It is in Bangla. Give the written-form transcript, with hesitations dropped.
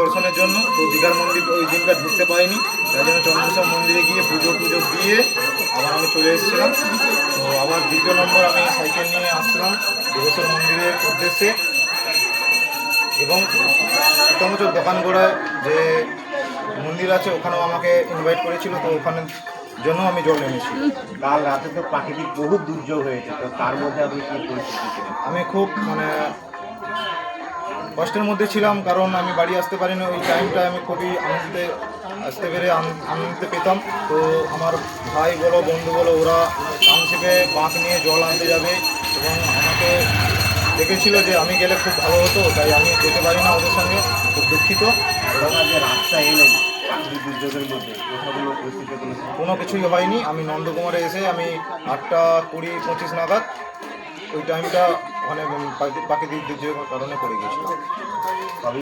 দর্শনের জন্য। তো দীঘার মন্দির ওই দিনটা ঢুকতে পারিনি, তাই জন্য চন্দ্রেশ্বর মন্দিরে গিয়ে পুজো দিয়ে আবার আমি চলে এসেছিলাম। তো আবার দ্বিতীয় নম্বর আমি সাইকেল নিয়ে আসলাম যোগেশ্বর মন্দিরের উদ্দেশ্যে, এবং উত্তমচক দোকানগোড়ায় যে মন্দির আছে ওখানেও আমাকে ইনভাইট করেছিল, তো ওখানে জন্য আমি জল এনেছি। কাল রাতে তো প্রাকৃতিক বহু দুর্যোগ হয়েছে, তো তার মধ্যে আপনি কী পরিস্থিতি ছিলেন? আমি খুব কষ্টের মধ্যে ছিলাম, কারণ আমি বাড়ি আসতে পারিনি। ওই টাইমটায় আমি খুবই আনন্দে আসতে পেরে আনন্দ পেতাম। তো আমার ভাই বলো বন্ধু বলো ওরা টাউনশিপে বাঁক নিয়ে জল আনতে যাবে, এবং আমাকে দেখেছিল যে আমি গেলে খুব ভালো হতো, তাই আমি যেতে পারি না ওদের সঙ্গে, খুব দুঃখিত। ওরা যে রাস্তা এলেন প্রাকৃতিক দুর্যোগের মধ্যে, ওসবগুলো পরিস্থিতি কোনো কিছুই হয়নি। আমি নন্দকুমারে এসে আমি 8:20-25 নাগাদ ওই টাইমটা ওখানে প্রাকৃতিক দুর্যোগের কারণে পড়ে গিয়েছিলাম।